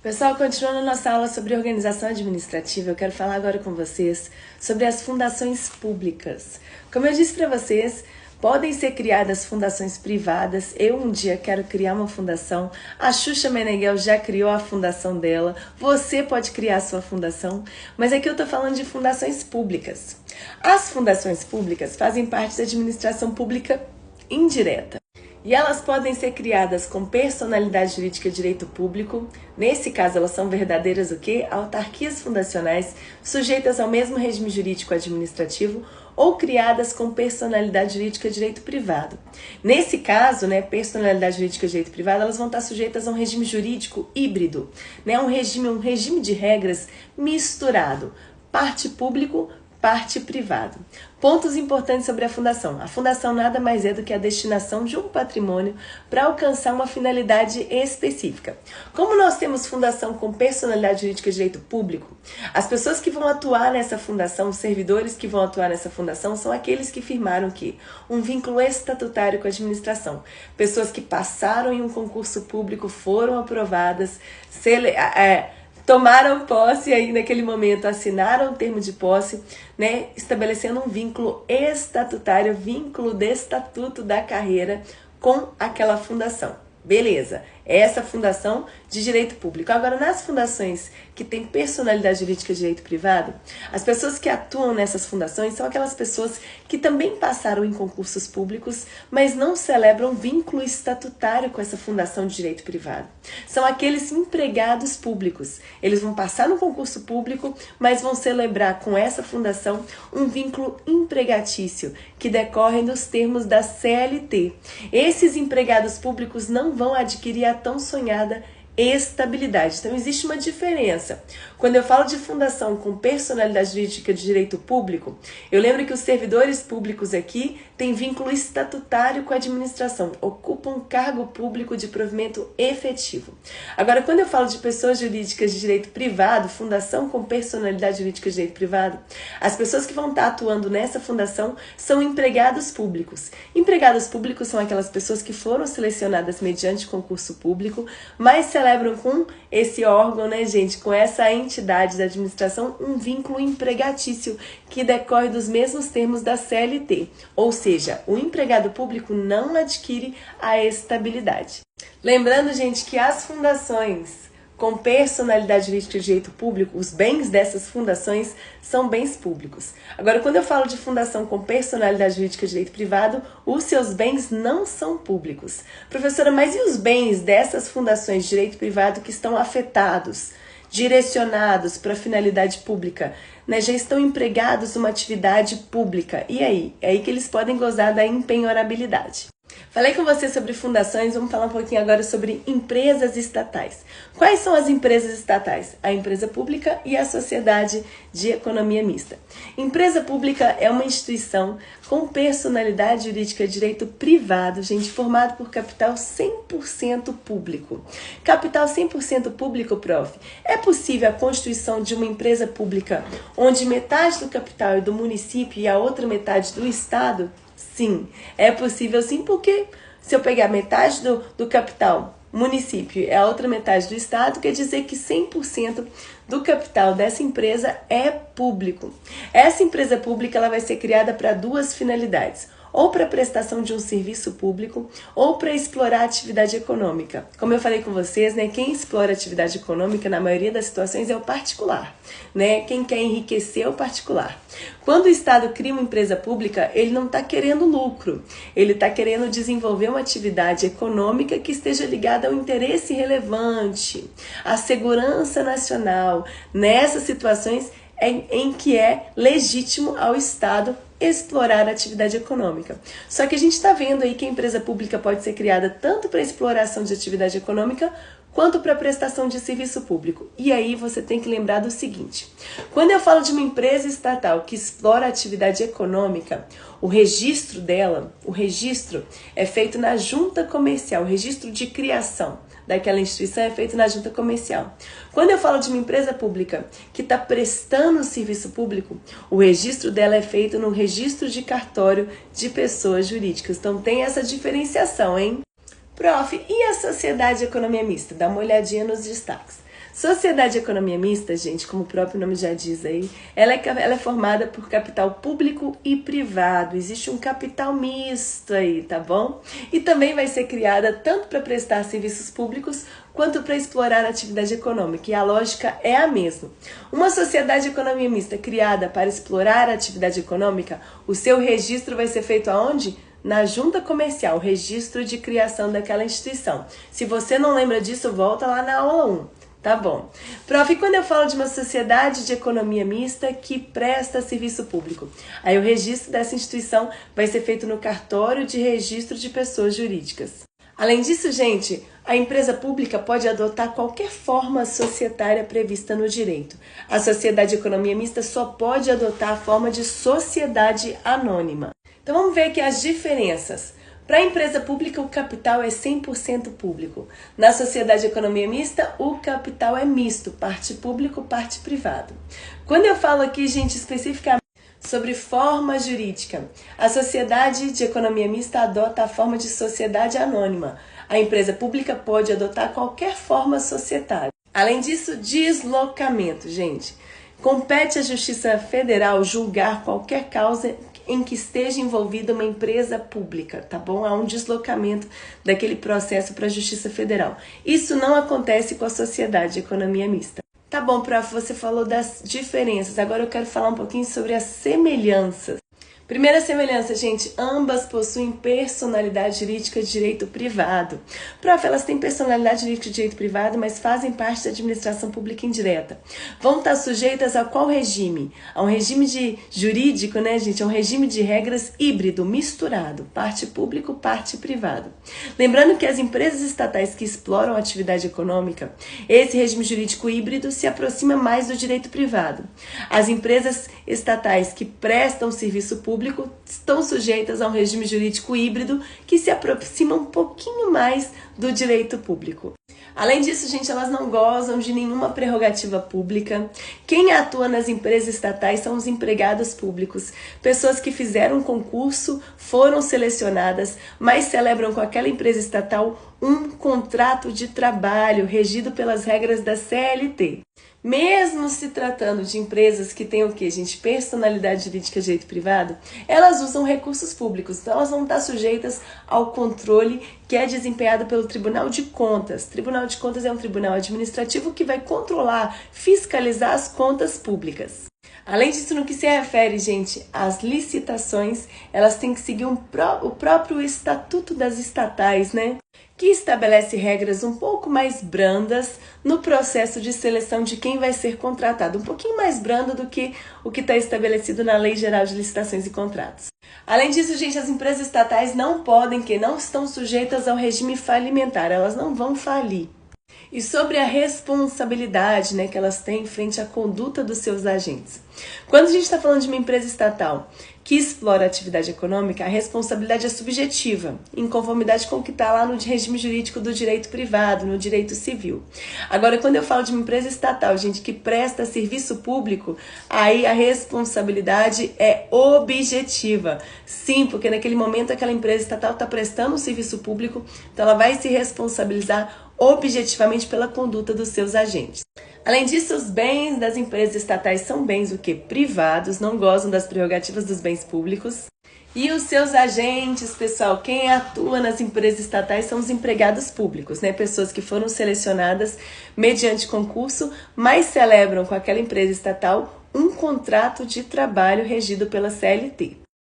Pessoal, continuando a nossa aula sobre organização administrativa, eu quero falar agora com vocês sobre as fundações públicas. Como eu disse para vocês, podem ser criadas fundações privadas. Eu um dia quero criar uma fundação. A Xuxa Meneghel já criou a fundação dela. Você pode criar a sua fundação. Mas aqui eu estou falando de fundações públicas. As fundações públicas fazem parte da administração pública indireta. E elas podem ser criadas com personalidade jurídica de direito público. Nesse caso, elas são verdadeiras o quê? Autarquias fundacionais sujeitas ao mesmo regime jurídico administrativo ou criadas com personalidade jurídica de direito privado. Nesse caso, personalidade jurídica de direito privado, elas vão estar sujeitas a um regime jurídico híbrido, um regime de regras misturado, parte público, parte privado. Pontos importantes sobre a fundação. A fundação nada mais é do que a destinação de um patrimônio para alcançar uma finalidade específica. Como nós temos fundação com personalidade jurídica de direito público, as pessoas que vão atuar nessa fundação, os servidores que vão atuar nessa fundação, são aqueles que firmaram o quê? Um vínculo estatutário com a administração. Pessoas que passaram em um concurso público, foram aprovadas, tomaram posse e aí naquele momento assinaram o termo de posse, estabelecendo um vínculo estatutário, vínculo de estatuto da carreira com aquela fundação. Beleza, essa fundação de direito público. Agora, nas fundações que têm personalidade jurídica de direito privado, as pessoas que atuam nessas fundações são aquelas pessoas que também passaram em concursos públicos, mas não celebram vínculo estatutário com essa fundação de direito privado. São aqueles empregados públicos. Eles vão passar no concurso público, mas vão celebrar com essa fundação um vínculo empregatício, que decorre dos termos da CLT. Esses empregados públicos não vão adquirir a tão sonhada estabilidade. Então, existe uma diferença. Quando eu falo de fundação com personalidade jurídica de direito público, eu lembro que os servidores públicos aqui têm vínculo estatutário com a administração, ocupam cargo público de provimento efetivo. Agora, quando eu falo de pessoas jurídicas de direito privado, fundação com personalidade jurídica de direito privado, as pessoas que vão estar atuando nessa fundação são empregados públicos. Empregados públicos são aquelas pessoas que foram selecionadas mediante concurso público, mas celebram com esse órgão, com essa entidade da administração, um vínculo empregatício que decorre dos mesmos termos da CLT. Ou seja, o empregado público não adquire a estabilidade. Lembrando, gente, que as fundações com personalidade jurídica de direito público, os bens dessas fundações são bens públicos. Agora, quando eu falo de fundação com personalidade jurídica de direito privado, os seus bens não são públicos. Professora, mas e os bens dessas fundações de direito privado que estão afetados, direcionados para finalidade pública, já estão empregados numa atividade pública? E aí? É aí que eles podem gozar da impenhorabilidade. Falei com você sobre fundações, vamos falar um pouquinho agora sobre empresas estatais. Quais são as empresas estatais? A empresa pública e a sociedade de economia mista. Empresa pública é uma instituição com personalidade jurídica de direito privado, formado por capital 100% público. Capital 100% público, prof. É possível a constituição de uma empresa pública onde metade do capital é do município e a outra metade do estado? Sim, é possível sim, porque se eu pegar metade do capital município e a outra metade do estado, quer dizer que 100% do capital dessa empresa é público. Essa empresa pública ela vai ser criada para duas finalidades: ou para prestação de um serviço público, ou para explorar a atividade econômica. Como eu falei com vocês, quem explora a atividade econômica, na maioria das situações, é o particular. Quem quer enriquecer é o particular. Quando o Estado cria uma empresa pública, ele não está querendo lucro, ele está querendo desenvolver uma atividade econômica que esteja ligada ao interesse relevante, à segurança nacional, nessas situações em que é legítimo ao Estado explorar a atividade econômica. Só que a gente está vendo aí que a empresa pública pode ser criada tanto para exploração de atividade econômica quanto para prestação de serviço público. E aí você tem que lembrar do seguinte: quando eu falo de uma empresa estatal que explora a atividade econômica, o registro dela, é feito na junta comercial, o registro de criação daquela instituição é feito na junta comercial. Quando eu falo de uma empresa pública que está prestando serviço público, o registro dela é feito no registro de cartório de pessoas jurídicas. Então tem essa diferenciação, hein? Prof, e a sociedade de economia mista? Dá uma olhadinha nos destaques. Sociedade de economia mista, gente, como o próprio nome já diz aí, ela é formada por capital público e privado. Existe um capital misto aí, tá bom? E também vai ser criada tanto para prestar serviços públicos quanto para explorar a atividade econômica. E a lógica é a mesma. Uma sociedade de economia mista criada para explorar a atividade econômica, o seu registro vai ser feito aonde? Na junta comercial, registro de criação daquela instituição. Se você não lembra disso, volta lá na aula 1. Tá bom. Prof, e quando eu falo de uma sociedade de economia mista que presta serviço público? Aí o registro dessa instituição vai ser feito no cartório de registro de pessoas jurídicas. Além disso, gente, a empresa pública pode adotar qualquer forma societária prevista no direito. A sociedade de economia mista só pode adotar a forma de sociedade anônima. Então vamos ver aqui as diferenças. Para a empresa pública, o capital é 100% público. Na sociedade de economia mista, o capital é misto, parte público, parte privado. Quando eu falo aqui, gente, especificamente sobre forma jurídica, a sociedade de economia mista adota a forma de sociedade anônima. A empresa pública pode adotar qualquer forma societária. Além disso, deslocamento, gente. Compete à Justiça Federal julgar qualquer causa em que esteja envolvida uma empresa pública, tá bom? Há um deslocamento daquele processo para a Justiça Federal. Isso não acontece com a sociedade de economia mista. Tá bom, prof, você falou das diferenças, agora eu quero falar um pouquinho sobre as semelhanças. Primeira semelhança, gente, ambas possuem personalidade jurídica de direito privado. Prof, elas têm personalidade jurídica de direito privado, mas fazem parte da administração pública indireta. Vão estar sujeitas a qual regime? A um regime jurídico, né, gente? A um regime de regras híbrido, misturado, parte público, parte privado. Lembrando que as empresas estatais que exploram a atividade econômica, esse regime jurídico híbrido se aproxima mais do direito privado. As empresas estatais que prestam serviço público estão sujeitas a um regime jurídico híbrido que se aproxima um pouquinho mais do direito público. Além disso, gente, elas não gozam de nenhuma prerrogativa pública. Quem atua nas empresas estatais são os empregados públicos, pessoas que fizeram um concurso, foram selecionadas, mas celebram com aquela empresa estatal um contrato de trabalho regido pelas regras da CLT. Mesmo se tratando de empresas que têm o quê, gente? Personalidade jurídica de direito privado, elas usam recursos públicos, então elas vão estar sujeitas ao controle que é desempenhado pelo Tribunal de Contas. Tribunal de Contas é um tribunal administrativo que vai controlar, fiscalizar as contas públicas. Além disso, no que se refere, gente, às licitações, elas têm que seguir o próprio Estatuto das Estatais, né? Que estabelece regras um pouco mais brandas no processo de seleção de quem vai ser contratado. Um pouquinho mais brando do que o que está estabelecido na Lei Geral de Licitações e Contratos. Além disso, gente, as empresas estatais não estão sujeitas ao regime falimentar, elas não vão falir. E sobre a responsabilidade, né, que elas têm frente à conduta dos seus agentes. Quando a gente está falando de uma empresa estatal que explora a atividade econômica, a responsabilidade é subjetiva, em conformidade com o que está lá no regime jurídico do direito privado, no direito civil. Agora, quando eu falo de uma empresa estatal, gente, que presta serviço público, aí a responsabilidade é objetiva. Sim, porque naquele momento aquela empresa estatal está prestando um serviço público, então ela vai se responsabilizar objetivamente pela conduta dos seus agentes. Além disso, os bens das empresas estatais são bens privados, não gozam das prerrogativas dos bens públicos. E os seus agentes, pessoal, quem atua nas empresas estatais são os empregados públicos, né? Pessoas que foram selecionadas mediante concurso, mas celebram com aquela empresa estatal um contrato de trabalho regido pela CLT.